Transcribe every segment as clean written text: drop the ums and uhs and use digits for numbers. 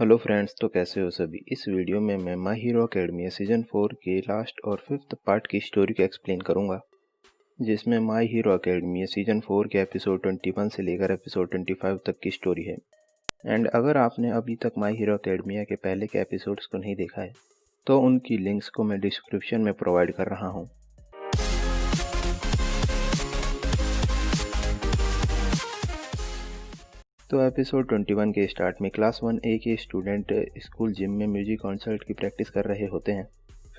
Hello friends, तो कैसे हो सभी। इस वीडियो में मैं माय हीरो अकेडमी सीजन 4 के लास्ट और 5th पार्ट की स्टोरी को एक्सप्लेन करूंगा, जिसमें माय हीरो अकेडमी सीजन 4 के एपिसोड 21 से लेकर एपिसोड 25 तक की स्टोरी है। एंड अगर आपने अभी तक माय हीरो अकेडमी के पहले के एपिसोड्स को नहीं देखा है तो उनकी लिंक्स को मैं डिस्क्रिप्शन में प्रोवाइड कर रहा हूँ। तो एपिसोड 21 के स्टार्ट में क्लास 1A के स्टूडेंट स्कूल जिम में म्यूजिक कॉन्सर्ट की प्रैक्टिस कर रहे होते हैं।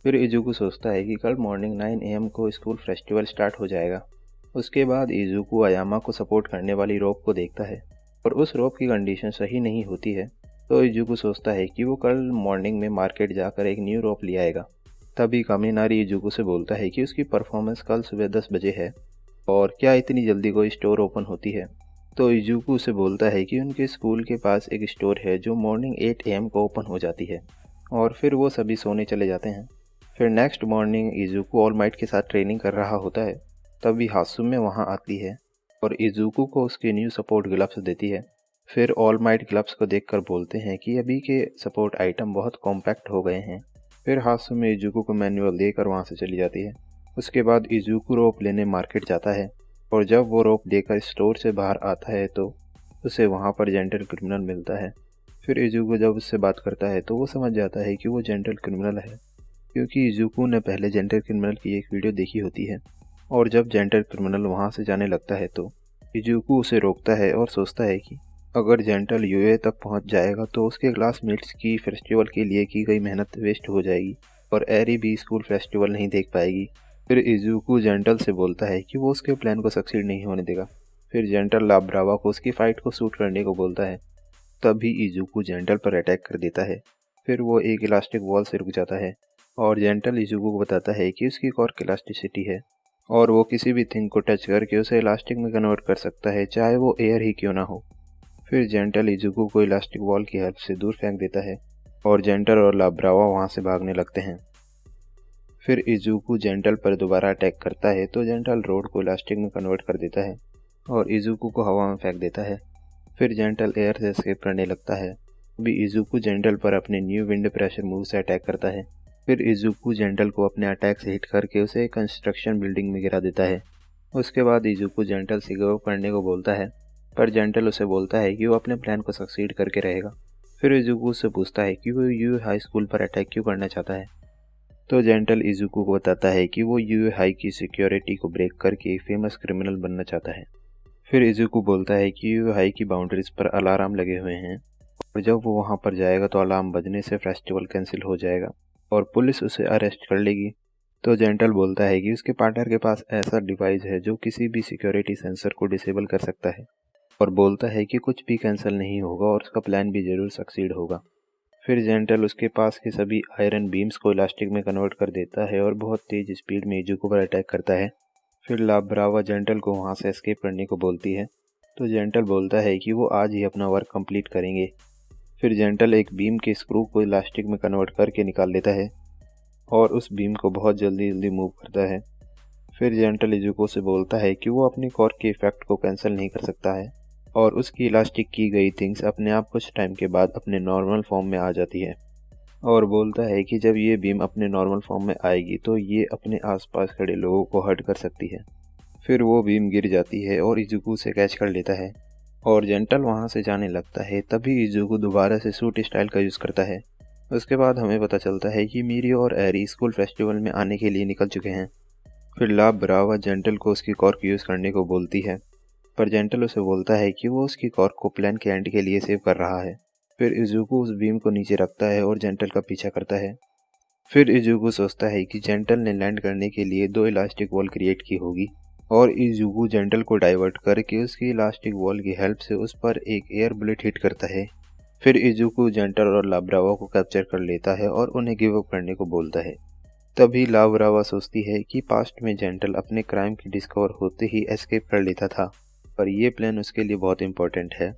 फिर इजुकू सोचता है कि कल मॉर्निंग 9 AM को स्कूल फेस्टिवल स्टार्ट हो जाएगा। उसके बाद इजुकू अयामा को सपोर्ट करने वाली रोप को देखता है और उस रोप की कंडीशन सही नहीं होती है, तो इजुकू सोचता है कि वो कल मॉर्निंग में मार्केट जाकर एक न्यू रोप ले आएगा। तभी कामिनारी इजुकू से बोलता है कि उसकी परफॉर्मेंस कल सुबह 10 बजे है और क्या इतनी जल्दी कोई स्टोर ओपन होती है। तो इजुकू से बोलता है कि उनके स्कूल के पास एक स्टोर है जो मॉर्निंग 8 AM को ओपन हो जाती है और फिर वो सभी सोने चले जाते हैं। फिर नेक्स्ट मॉर्निंग इजुकू ऑल माइट के साथ ट्रेनिंग कर रहा होता है, तभी हासुमे वहाँ आती है और इजुकू को उसके न्यू सपोर्ट ग्लव्स देती है। फिर ऑल माइट ग्लव्स को देखकर बोलते हैं कि अभी के सपोर्ट आइटम बहुत कॉम्पैक्ट हो गए हैं। फिर हासुमे इजुकू को मैनुअल देकर वहाँ से चली जाती है। उसके बाद इजुकू रोप लेने मार्केट जाता है और जब वो रोप लेकर स्टोर से बाहर आता है तो उसे वहाँ पर जेंटल क्रिमिनल मिलता है। फिर इजुकू जब उससे बात करता है तो वो समझ जाता है कि वो जेंटल क्रिमिनल है, क्योंकि इजुकू ने पहले जेंटल क्रिमिनल की एक वीडियो देखी होती है। और जब जेंटल क्रिमिनल वहाँ से जाने लगता है तो इजुकू उसे रोकता है और सोचता है कि अगर जेंटल यूए तक पहुँच जाएगा तो उसके क्लासमेट्स की फेस्टिवल के लिए की गई मेहनत वेस्ट हो जाएगी और एरी भी स्कूल फेस्टिवल नहीं देख पाएगी। फिर इजुकू जेंटल से बोलता है कि वो उसके प्लान को सक्सीड नहीं होने देगा। फिर जेंटल ला ब्रावा को उसकी फाइट को शूट करने को बोलता है। तभी इजुकू जेंटल पर अटैक कर देता है। फिर वो एक इलास्टिक वॉल से रुक जाता है और जेंटल इजुकू को बताता है कि उसकी कॉर्क इलास्टिसिटी है और वो किसी भी थिंग को टच करके उसे इलास्टिक में कन्वर्ट कर सकता है, चाहे वो एयर ही क्यों ना हो। फिर जेंटल इजुकू को इलास्टिक वॉल की हेल्प से दूर फेंक देता है और जेंटल और ला ब्रावा वहाँ से भागने लगते हैं। फिर इजुकू जेंटल पर दोबारा अटैक करता है तो जेंटल रोड को इलास्टिक में कन्वर्ट कर देता है और इजुकू को हवा में फेंक देता है। फिर जेंटल एयर से एस्केप करने लगता है। अभी इजुकू जेंटल पर अपने न्यू विंड प्रेशर मूव से अटैक करता है। फिर इजुकू जेंटल को अपने अटैक से हिट करके उसे एक कंस्ट्रक्शन बिल्डिंग में गिरा देता है। उसके बाद इजुकू जेंटल से गिव अप करने को बोलता है, पर जेंटल उसे बोलता है कि वो अपने प्लान को सक्सीड करके रहेगा। फिर इजुकू उससे पूछता है कि वो यू हाई स्कूल पर अटैक क्यों करना चाहता है। तो जेंटल इजुकू को बताता है कि वो यूए हाई की सिक्योरिटी को ब्रेक करके एक फेमस क्रिमिनल बनना चाहता है। फिर इजुकू बोलता है कि यूए हाई की बाउंड्रीज पर अलार्म लगे हुए हैं और जब वो वहाँ पर जाएगा तो अलार्म बजने से फेस्टिवल कैंसिल हो जाएगा और पुलिस उसे अरेस्ट कर लेगी। तो जेंटल बोलता है कि उसके पार्टनर के पास ऐसा डिवाइस है जो किसी भी सिक्योरिटी सेंसर को डिसेबल कर सकता है और बोलता है कि कुछ भी कैंसिल नहीं होगा और उसका प्लान भी ज़रूर सक्सीड होगा। फिर जेंटल उसके पास के सभी आयरन बीम्स को इलास्टिक में कन्वर्ट कर देता है और बहुत तेज स्पीड में इजुकू पर अटैक करता है। फिर ला ब्रावा जेंटल को वहाँ से एस्केप करने को बोलती है, तो जेंटल बोलता है कि वो आज ही अपना वर्क कंप्लीट करेंगे। फिर जेंटल एक बीम के स्क्रू को इलास्टिक में कन्वर्ट करके निकाल लेता है और उस बीम को बहुत जल्दी मूव करता है। फिर जेंटल इजुकू से बोलता है कि वो अपनी कॉर्क के इफेक्ट को कैंसिल नहीं कर सकता है और उसकी इलास्टिक की गई थिंग्स अपने आप कुछ टाइम के बाद अपने नॉर्मल फॉर्म में आ जाती है और बोलता है कि जब ये बीम अपने नॉर्मल फॉर्म में आएगी तो ये अपने आसपास खड़े लोगों को हर्ट कर सकती है। फिर वो बीम गिर जाती है और इजुकू से कैच कर लेता है और जेंटल वहाँ से जाने लगता है। तभी इजुकू दोबारा से सूट स्टाइल का यूज़ करता है। उसके बाद हमें पता चलता है कि मीरी और एरी स्कूल फेस्टिवल में आने के लिए निकल चुके हैं। फिर ला ब्रावा जेंटल को उसकी कॉर्क यूज़ करने को बोलती है, पर जेंटल उसे बोलता है कि वो उसकी कॉर्क को प्लान के एंड के लिए सेव कर रहा है। फिर इजुकू उस बीम को नीचे रखता है और जेंटल का पीछा करता है। फिर इजुकू सोचता है कि जेंटल ने लैंड करने के लिए 2 इलास्टिक वॉल क्रिएट की होगी और इजुकू जेंटल को डाइवर्ट करके उसकी इलास्टिक वॉल की हेल्प से उस पर एक एयर बुलेट हिट करता है। फिर इजुकू जेंटल और ला ब्रावा को कैप्चर कर लेता है और उन्हें गिव अप करने को बोलता है। तभी ला ब्रावा सोचती है कि पास्ट में जेंटल अपने क्राइम की डिस्कवर होते ही एस्केप कर लेता था, पर यह प्लान उसके लिए बहुत इंपॉर्टेंट है।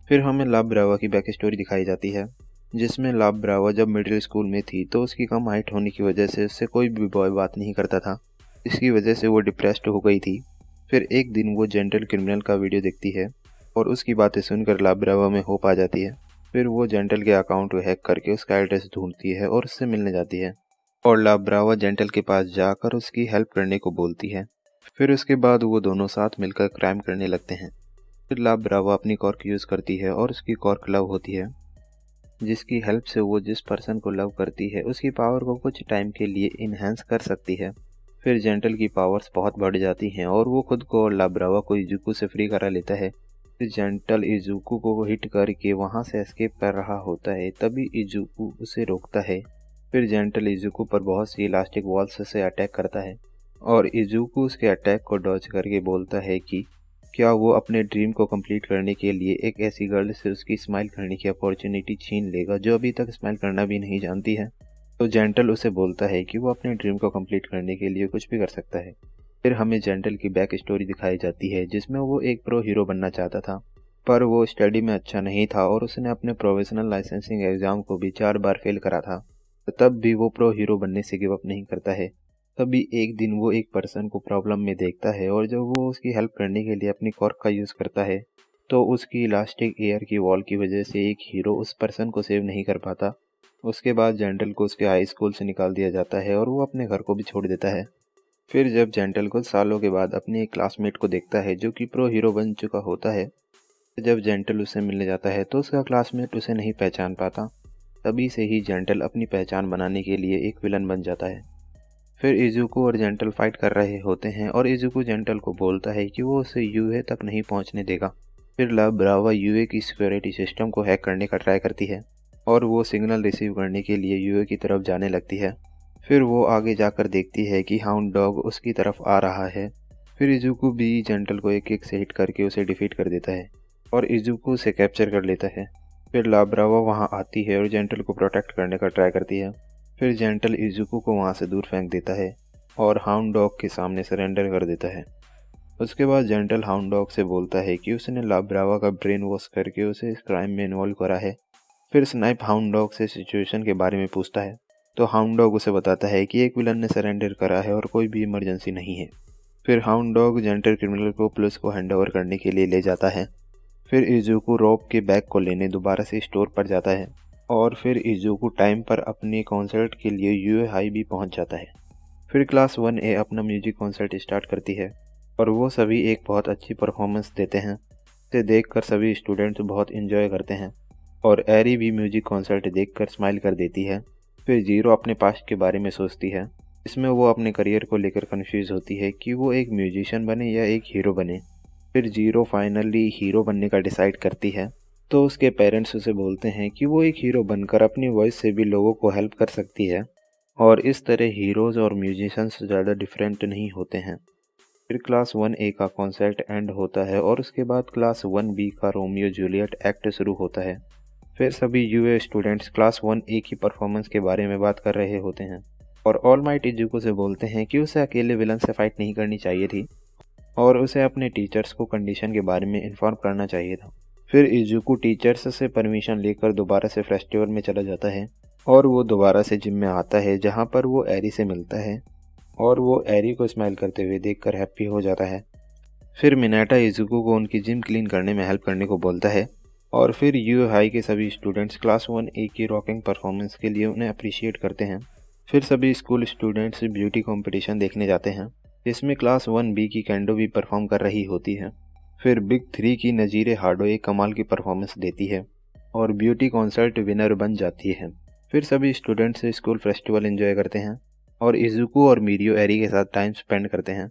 फिर हमें ला ब्रावा की बैक स्टोरी दिखाई जाती है, जिसमें ला ब्रावा जब मिडिल स्कूल में थी तो उसकी कम हाइट होने की वजह से उससे कोई भी बॉय बात नहीं करता था। इसकी वजह से वो डिप्रेस्ड हो गई थी। फिर एक दिन वो जेंटल क्रिमिनल का वीडियो देखती है और उसकी बातें सुनकर ला ब्रावा में होप आ जाती है। फिर वो जेंटल के अकाउंट को हैक करके उसका एड्रेस ढूंढती है और उससे मिलने जाती है और ला ब्रावा जेंटल के पास जाकर उसकी हेल्प करने को बोलती है। फिर उसके बाद वो दोनों साथ मिलकर क्राइम करने लगते हैं। फिर ला ब्रावा अपनी कॉर्क यूज़ करती है और उसकी कॉर्क लव होती है, जिसकी हेल्प से वो जिस पर्सन को लव करती है उसकी पावर को कुछ टाइम के लिए इन्हेंस कर सकती है। फिर जेंटल की पावर्स बहुत बढ़ जाती हैं और वो खुद को और ला ब्रावा को इजुको से फ्री करा लेता है। फिर जेंटल इजुको को हिट करके वहाँ से एस्केप कर रहा होता है, तभी इजुको उसे रोकता है। फिर जेंटल इजुको पर बहुत सी इलास्टिक वॉल्स से अटैक करता है और इजुको उसके अटैक को डॉज करके बोलता है कि क्या वो अपने ड्रीम को कंप्लीट करने के लिए एक ऐसी गर्ल से उसकी स्माइल करने की अपॉर्चुनिटी छीन लेगा जो अभी तक स्माइल करना भी नहीं जानती है। तो जेंटल उसे बोलता है कि वो अपने ड्रीम को कंप्लीट करने के लिए कुछ भी कर सकता है। फिर हमें जेंटल की बैक स्टोरी दिखाई जाती है, जिसमें वो एक प्रो हीरो बनना चाहता था, पर वो स्टडी में अच्छा नहीं था और उसने अपने प्रोफेशनल लाइसेंसिंग एग्जाम को भी 4 बार फेल करा था। तो तब भी वो प्रो हीरो बनने से गिव अप नहीं करता है। तभी एक दिन वो एक पर्सन को प्रॉब्लम में देखता है और जब वो उसकी हेल्प करने के लिए अपनी कॉर्क का यूज़ करता है तो उसकी इलास्टिक एयर की वॉल की वजह से एक हीरो उस पर्सन को सेव नहीं कर पाता। उसके बाद जेंटल को उसके हाई स्कूल से निकाल दिया जाता है और वो अपने घर को भी छोड़ देता है। फिर जब जेंटल कुछ सालों के बाद अपने एक क्लासमेट को देखता है जो कि प्रो हीरो बन चुका होता है, जब जेंटल उससे मिलने जाता है तो उसका क्लासमेट उसे नहीं पहचान पाता। तभी से ही जेंटल अपनी पहचान बनाने के लिए एक विलन बन जाता है। फिर इजुको और जेंटल फाइट कर रहे होते हैं और इजुको जेंटल को बोलता है कि वो उसे यूए तक नहीं पहुंचने देगा। फिर ला ब्रावा यूए की सिक्योरिटी सिस्टम को हैक करने का ट्राई करती है और वो सिग्नल रिसीव करने के लिए यूए की तरफ जाने लगती है। फिर वो आगे जाकर देखती है कि हाउंड डॉग उसकी तरफ आ रहा है। फिर इजुको भी जेंटल को एक किक से हिट करके उसे डिफीट कर देता है और इजुको उसे कैप्चर कर लेता है। फिर ला ब्रावा वहाँ आती है और जेंटल को प्रोटेक्ट करने का ट्राई करती है। फिर जेंटल इजुको को वहाँ से दूर फेंक देता है और हाउंड डॉग के सामने सरेंडर कर देता है। उसके बाद जेंटल हाउंड डॉग से बोलता है कि उसने ला ब्रावा का ब्रेन वॉश करके उसे इस क्राइम में इन्वॉल्व करा है। फिर स्नाइप हाउंड डॉग से सिचुएशन के बारे में पूछता है तो हाउंड डॉग उसे बताता है कि एक विलन ने सरेंडर करा है और कोई भी इमरजेंसी नहीं है। फिर हाउंड डॉग जेंटल क्रिमिनल को पुलिस को हैंडओवर करने के लिए ले जाता है। फिर इजुको रॉब के बैग को लेने दोबारा से स्टोर पर जाता है और फिर इजुको टाइम पर अपने कॉन्सर्ट के लिए यूए हाई भी पहुंच जाता है। फिर क्लास 1A अपना म्यूजिक कॉन्सर्ट स्टार्ट करती है और वो सभी एक बहुत अच्छी परफॉर्मेंस देते हैं। इसे देखकर सभी स्टूडेंट्स बहुत इंजॉय करते हैं और एरी भी म्यूजिक कॉन्सर्ट देखकर स्माइल कर देती है। फिर जीरो अपने पास्ट के बारे में सोचती है, इसमें वो अपने करियर को लेकर कन्फ्यूज़ होती है कि वो एक म्यूजिशियन बने या एक हीरो बने। फिर जीरो फाइनली हीरो बनने का डिसाइड करती है तो उसके पेरेंट्स उसे बोलते हैं कि वो एक हीरो बनकर अपनी वॉइस से भी लोगों को हेल्प कर सकती है और इस तरह हीरोज़ और म्यूजिशियंस ज़्यादा डिफरेंट नहीं होते हैं। फिर क्लास 1A का कॉन्सर्ट एंड होता है और उसके बाद क्लास 1B का रोमियो जूलियट एक्ट शुरू होता है। फिर सभी यूए स्टूडेंट्स क्लास 1A की परफॉर्मेंस के बारे में बात कर रहे होते हैं और ऑल माइट इजुको से बोलते हैं कि उसे अकेले विलन से फाइट नहीं करनी चाहिए थी और उसे अपने टीचर्स को कंडीशन के बारे में इन्फॉर्म करना चाहिए था। फिर इजुको टीचर्स से परमिशन लेकर दोबारा से फेस्टिवल में चला जाता है और वो दोबारा से जिम में आता है जहाँ पर वो एरी से मिलता है और वो एरी को स्माइल करते हुए देखकर हैप्पी हो जाता है। फिर मिनाटा इजुको को उनकी जिम क्लीन करने में हेल्प करने को बोलता है और फिर यू हाई के सभी स्टूडेंट्स क्लास 1A की रॉकिंग परफॉर्मेंस के लिए उन्हें अप्रिशिएट करते हैं। फिर सभी स्कूल स्टूडेंट्स ब्यूटी कंपटीशन देखने जाते हैं, जिसमें क्लास 1B की कैंडो भी परफॉर्म कर रही होती है। फिर बिग 3 की नजीरे हार्डो एक कमाल की परफॉर्मेंस देती है और ब्यूटी कॉन्सर्ट विनर बन जाती है। फिर सभी स्टूडेंट्स स्कूल फेस्टिवल एंजॉय करते हैं और इजुको और मिरियो एरी के साथ टाइम स्पेंड करते हैं।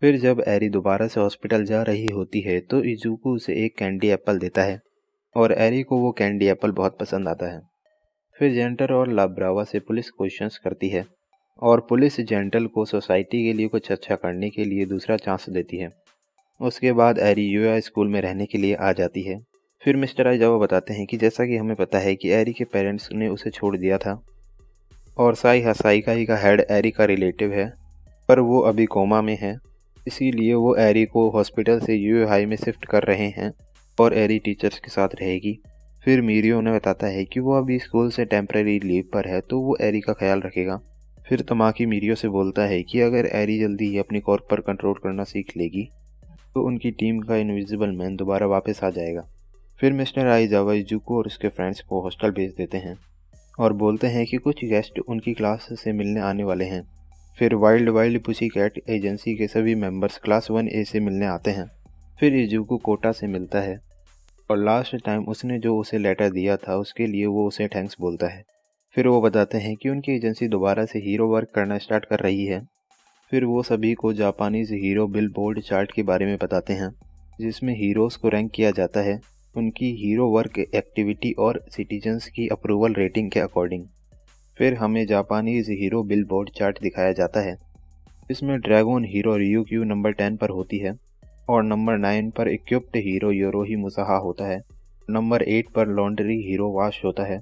फिर जब एरी दोबारा से हॉस्पिटल जा रही होती है तो इजुको उसे एक कैंडी एप्पल देता है और एरी को वो कैंडी एप्पल बहुत पसंद आता है। फिर जेंटल और ला ब्रावा से पुलिस क्वेश्चंस करती है और पुलिस जेंटल को सोसाइटी के लिए कुछ अच्छा करने के लिए दूसरा चांस देती है। उसके बाद एरी यूए स्कूल में रहने के लिए आ जाती है। फिर मिस्टर आइजावा बताते हैं कि जैसा कि हमें पता है कि एरी के पेरेंट्स ने उसे छोड़ दिया था और साई हसाईकाई का हेड एरी का रिलेटिव है, पर वो अभी कोमा में है, इसीलिए वो एरी को हॉस्पिटल से यूए हाई में शिफ्ट कर रहे हैं और एरी टीचर्स के साथ रहेगी। फिर मिरियो उन्हें बताता है कि वो अभी स्कूल से टेम्परेरी लीव पर है तो वो एरी का ख्याल रखेगा। फिर तमाकी मिरियो से बोलता है कि अगर एरी जल्दी ही अपनी कॉर्क पर कंट्रोल करना सीख लेगी तो उनकी टीम का इनविजिबल मैन दोबारा वापस आ जाएगा। फिर मिस्टर आइजावा इजुको और उसके फ्रेंड्स को हॉस्टल भेज देते हैं और बोलते हैं कि कुछ गेस्ट उनकी क्लास से मिलने आने वाले हैं। फिर wild wild pussy cat agency के सभी मेंबर्स क्लास 1A से मिलने आते हैं। फिर इजुको कोटा से मिलता है और लास्ट टाइम उसने जो उसे लेटर दिया था उसके लिए वो उसे थैंक्स बोलता है। फिर वो बताते हैं कि उनकी एजेंसी दोबारा से हीरो वर्क करना स्टार्ट कर रही है। फिर वो सभी को जापानीज हीरो बिलबोर्ड चार्ट के बारे में बताते हैं, जिसमें हीरोज़ को रैंक किया जाता है उनकी हीरो वर्क एक्टिविटी और सिटीजन्स की अप्रूवल रेटिंग के अकॉर्डिंग। फिर हमें जापानीज हीरो बिलबोर्ड चार्ट दिखाया जाता है। इसमें ड्रैगन हीरो ryukyu नंबर 10 पर होती है और नंबर 9 पर इक्विप्ड हीरो योरोही मुसाहा होता है। नंबर 8 पर लॉन्ड्री हीरो वाश होता है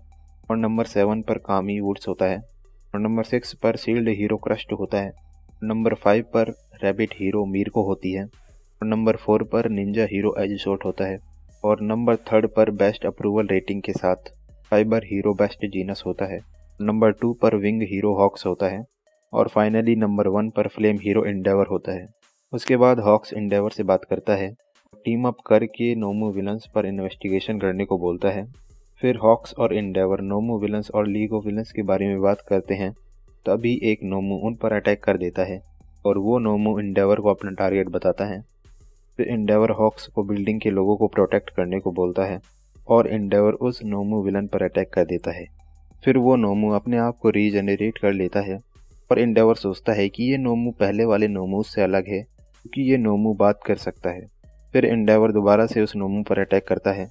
और नंबर 7 पर कामी वुड्स होता है और नंबर 6 पर सील्ड हीरो क्रस्ट होता है। नंबर 5 पर रैबिट हीरो मीरको होती है और नंबर 4 पर निंजा हीरो एज शॉट होता है और नंबर 3 पर बेस्ट अप्रूवल रेटिंग के साथ फाइबर हीरो बेस्ट जीनस होता है। नंबर 2 पर विंग हीरो हॉक्स होता है और फाइनली नंबर 1 पर फ्लेम हीरो एंडेवर होता है। उसके बाद हॉक्स एंडेवर से बात करता है, टीम अप करके नोमू विलन्स पर इन्वेस्टिगेशन करने को बोलता है। फिर हॉक्स और एंडेवर नोमू विलन्स और लीग ऑफ विलन्स के बारे में बात करते हैं। तभी एक नोमू उन पर अटैक कर देता है और वो नोमू एंडेवर को अपना टारगेट बताता है। फिर एंडेवर हॉक्स को बिल्डिंग के लोगों को प्रोटेक्ट करने को बोलता है और एंडेवर उस नोमू विलन पर अटैक कर देता है। फिर वो नोमू अपने आप को रीजनरेट कर लेता है और एंडेवर सोचता है कि ये नोमू पहले वाले नोमू से अलग है क्योंकि ये नोमू बात कर सकता है। फिर एंडेवर दोबारा से उस नोमू पर अटैक करता है,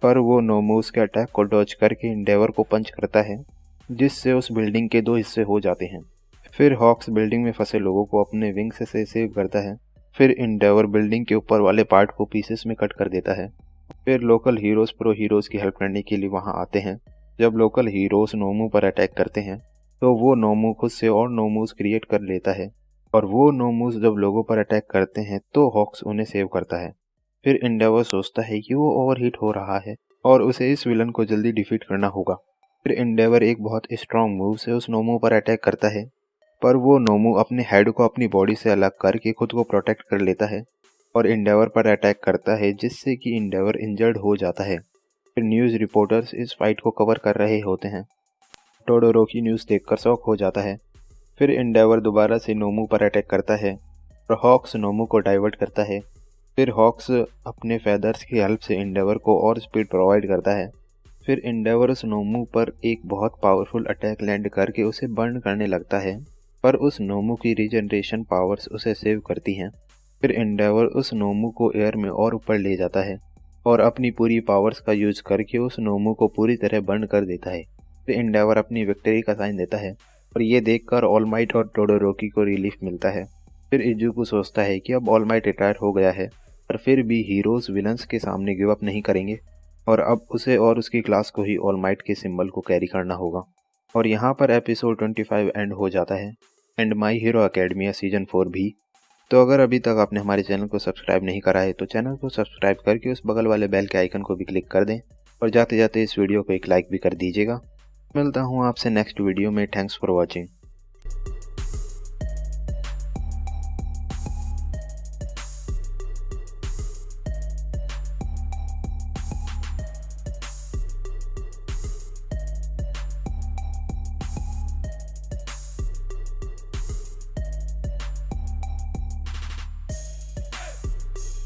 पर वो नोमू उसके अटैक को डॉज करके एंडेवर को पंच करता है, जिससे उस बिल्डिंग के 2 हिस्से हो जाते हैं। फिर हॉक्स बिल्डिंग में फंसे लोगों को अपने विंग से सेव करता है। फिर एंडेवर बिल्डिंग के ऊपर वाले पार्ट को पीसेस में कट कर देता है। फिर लोकल हीरोज़ प्रो हीरोज़ की हेल्प करने के लिए वहां आते हैं। जब लोकल हीरोज़ नोमू पर अटैक करते हैं तो वो नोमू खुद से और नोमूज क्रिएट कर लेता है और वो नोमूज जब लोगों पर अटैक करते हैं तो हॉक्स उन्हें सेव करता है। फिर एंडेवर सोचता है कि वो ओवरहीट हो रहा है और उसे इस विलन को जल्दी डिफीट करना होगा। फिर एंडेवर एक बहुत स्ट्रॉन्ग मूव से उस नोमू पर अटैक करता है, पर वो नोमू अपने हेड को अपनी बॉडी से अलग करके खुद को प्रोटेक्ट कर लेता है और एंडेवर पर अटैक करता है, जिससे कि एंडेवर इंजर्ड हो जाता है। फिर न्यूज़ रिपोर्टर्स इस फाइट को कवर कर रहे होते हैं। टोडोरोकी न्यूज़ देखकर शॉक हो जाता है। फिर एंडेवर दोबारा से नोमू पर अटैक करता है और हॉक्स नोमू को डाइवर्ट करता है। फिर हॉक्स अपने फेदर्स की हेल्प से एंडेवर को और स्पीड प्रोवाइड करता है। फिर एंडेवर उस नोमू पर एक बहुत पावरफुल अटैक लैंड करके उसे बर्न करने लगता है, पर उस नोमू की रीजनरेशन पावर्स उसे सेव करती हैं। फिर एंडेवर उस नोमू को एयर में और ऊपर ले जाता है और अपनी पूरी पावर्स का यूज करके उस नोमू को पूरी तरह बर्न कर देता है। फिर एंडेवर अपनी विक्ट्री का साइन देता है और ये देखकर ऑल माइट और टोडोरोकी को रिलीफ मिलता है। फिर इजुको सोचता है कि अब ऑल माइट रिटायर हो गया है, पर फिर भी हीरोज़ विलन्स के सामने गिव अप नहीं करेंगे और अब उसे और उसकी क्लास को ही ऑल माइट के सिंबल को कैरी करना होगा। और यहाँ पर एपिसोड 25 एंड हो जाता है and my hero academia season 4 भी। तो अगर अभी तक आपने हमारे चैनल को सब्सक्राइब नहीं करा है तो चैनल को सब्सक्राइब करके उस बगल वाले बेल के आइकन को भी क्लिक कर दें और जाते जाते इस वीडियो को एक लाइक भी कर दीजिएगा। मिलता हूँ आपसे नेक्स्ट वीडियो में। Thanks for watching.